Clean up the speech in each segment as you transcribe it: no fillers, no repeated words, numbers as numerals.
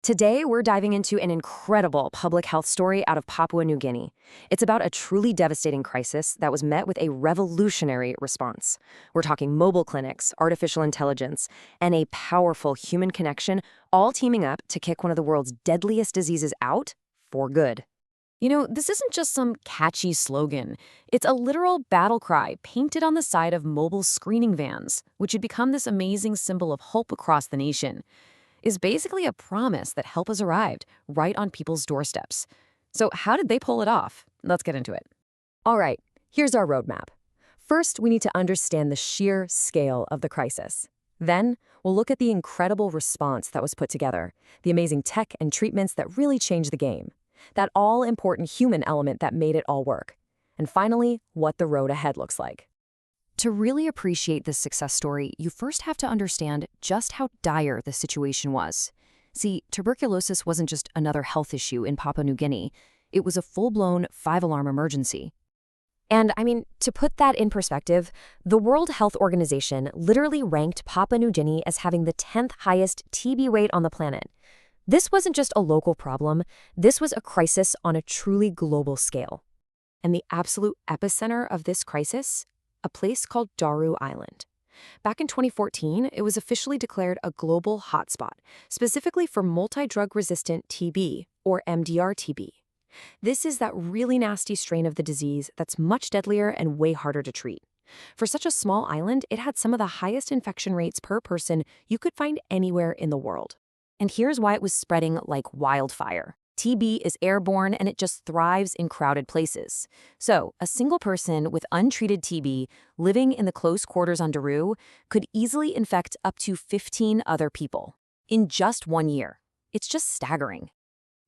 Today, we're diving into an incredible public health story out of Papua New Guinea. It's about a truly devastating crisis that was met with a revolutionary response. We're talking mobile clinics, artificial intelligence, and a powerful human connection, all teaming up to kick one of the world's deadliest diseases out for good. This isn't just some catchy slogan. It's a literal battle cry painted on the side of mobile screening vans, which had become this amazing symbol of hope across the nation. Is basically a promise that help has arrived right on people's doorsteps. So how did they pull it off? Let's get into it. All right, here's our roadmap. First, we need to understand the sheer scale of the crisis. Then, we'll look at the incredible response that was put together, the amazing tech and treatments that really changed the game, that all-important human element that made it all work, and finally, what the road ahead looks like. To really appreciate this success story, you first have to understand just how dire the situation was. See, tuberculosis wasn't just another health issue in Papua New Guinea. It was a full-blown 5-alarm emergency. And, to put that in perspective, the World Health Organization literally ranked Papua New Guinea as having the 10th highest TB rate on the planet. This wasn't just a local problem. This was a crisis on a truly global scale. And the absolute epicenter of this crisis? A place called Daru Island. Back in 2014, it was officially declared a global hotspot, specifically for multi-drug-resistant TB, or MDR-TB. This is that really nasty strain of the disease that's much deadlier and way harder to treat. For such a small island, it had some of the highest infection rates per person you could find anywhere in the world. And here's why it was spreading like wildfire. TB is airborne and it just thrives in crowded places. So, a single person with untreated TB living in the close quarters on Daru could easily infect up to 15 other people in just 1 year. It's just staggering.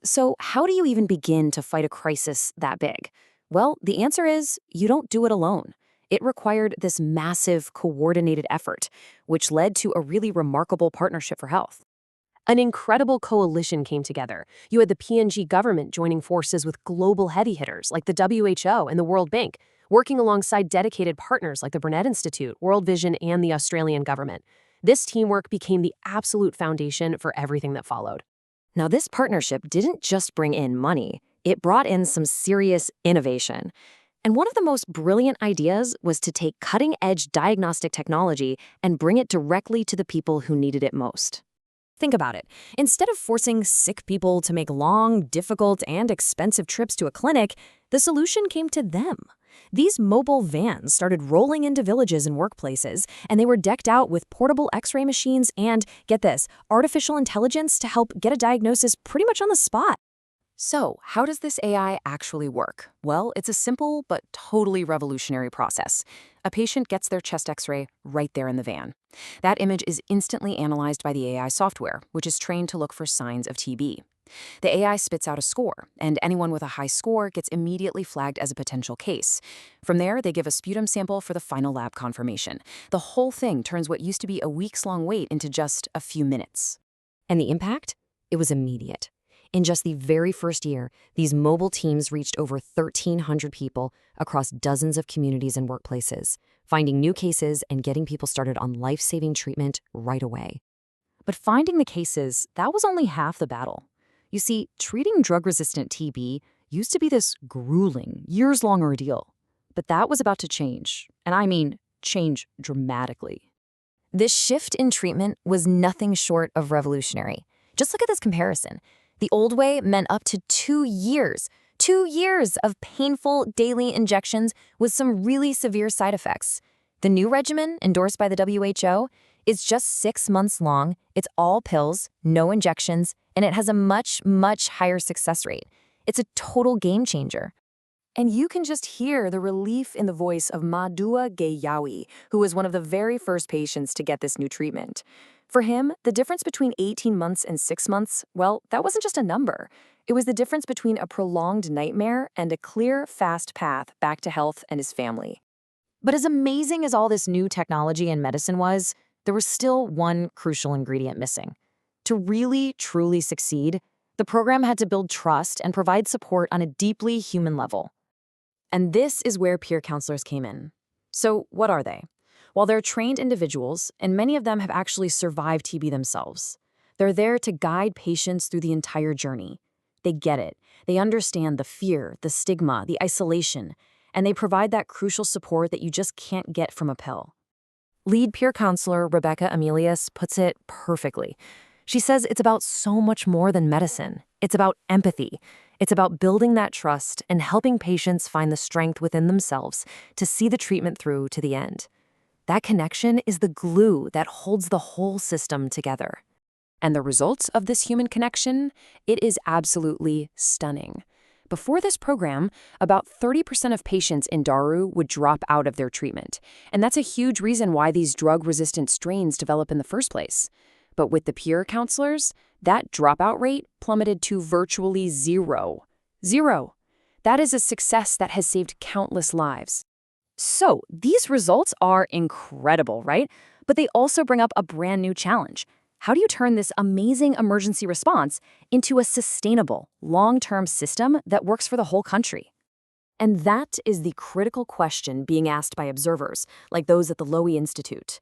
So, how do you even begin to fight a crisis that big? Well, the answer is you don't do it alone. It required this massive, coordinated effort, which led to a really remarkable partnership for health. An incredible coalition came together. You had the PNG government joining forces with global heavy hitters like the WHO and the World Bank, working alongside dedicated partners like the Burnet Institute, World Vision, and the Australian government. This teamwork became the absolute foundation for everything that followed. Now, this partnership didn't just bring in money. It brought in some serious innovation. And one of the most brilliant ideas was to take cutting-edge diagnostic technology and bring it directly to the people who needed it most. Think about it. Instead of forcing sick people to make long, difficult, and expensive trips to a clinic, the solution came to them. These mobile vans started rolling into villages and workplaces, and they were decked out with portable X-ray machines and, get this, artificial intelligence to help get a diagnosis pretty much on the spot. So, how does this AI actually work? Well, it's a simple but totally revolutionary process. A patient gets their chest X-ray right there in the van. That image is instantly analyzed by the AI software, which is trained to look for signs of TB. The AI spits out a score, and anyone with a high score gets immediately flagged as a potential case. From there, they give a sputum sample for the final lab confirmation. The whole thing turns what used to be a weeks-long wait into just a few minutes. And the impact? It was immediate. In just the very first year, these mobile teams reached over 1,300 people across dozens of communities and workplaces, finding new cases and getting people started on life-saving treatment right away. But finding the cases, that was only half the battle. You see, treating drug-resistant TB used to be this grueling, years-long ordeal. But that was about to change, and I mean change dramatically. This shift in treatment was nothing short of revolutionary. Just look at this comparison. The old way meant up to 2 years. 2 years of painful daily injections with some really severe side effects. The new regimen, endorsed by the WHO, is just 6 months long. It's all pills, no injections, and it has a much, much higher success rate. It's a total game changer. And you can just hear the relief in the voice of Madua Gayawi, who was one of the very first patients to get this new treatment. For him, the difference between 18 months and 6 months, well, that wasn't just a number. It was the difference between a prolonged nightmare and a clear, fast path back to health and his family. But as amazing as all this new technology and medicine was, there was still one crucial ingredient missing. To really, truly succeed, the program had to build trust and provide support on a deeply human level. And this is where peer counselors came in. So what are they? Well, they're trained individuals, and many of them have actually survived TB themselves. They're there to guide patients through the entire journey. They get it. They understand the fear, the stigma, the isolation, and they provide that crucial support that you just can't get from a pill. Lead peer counselor Rebecca Amelius puts it perfectly. She says it's about so much more than medicine. It's about empathy. It's about building that trust and helping patients find the strength within themselves to see the treatment through to the end. That connection is the glue that holds the whole system together. And the results of this human connection? It is absolutely stunning. Before this program, about 30% of patients in Daru would drop out of their treatment. And that's a huge reason why these drug-resistant strains develop in the first place. But with the peer counselors, that dropout rate plummeted to virtually zero. Zero. That is a success that has saved countless lives. So, these results are incredible, right? But they also bring up a brand new challenge. How do you turn this amazing emergency response into a sustainable, long-term system that works for the whole country? And that is the critical question being asked by observers, like those at the Lowy Institute.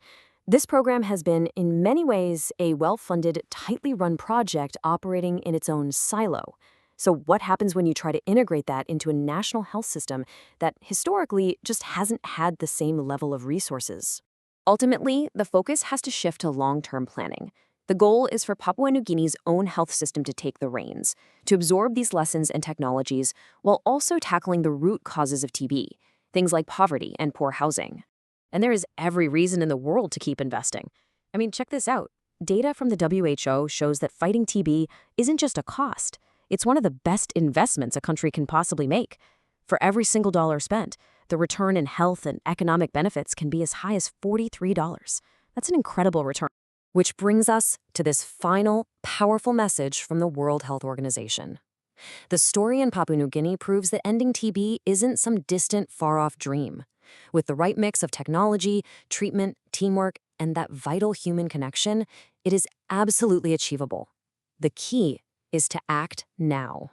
This program has been, in many ways, a well-funded, tightly run project operating in its own silo. So what happens when you try to integrate that into a national health system that historically just hasn't had the same level of resources? Ultimately, the focus has to shift to long-term planning. The goal is for Papua New Guinea's own health system to take the reins, to absorb these lessons and technologies while also tackling the root causes of TB, things like poverty and poor housing. And there is every reason in the world to keep investing. I mean, check this out. Data from the WHO shows that fighting TB isn't just a cost. It's one of the best investments a country can possibly make. For every single dollar spent, the return in health and economic benefits can be as high as $43. That's an incredible return. Which brings us to this final, powerful message from the World Health Organization. The story in Papua New Guinea proves that ending TB isn't some distant, far-off dream. With the right mix of technology, treatment, teamwork, and that vital human connection, it is absolutely achievable. The key is to act now.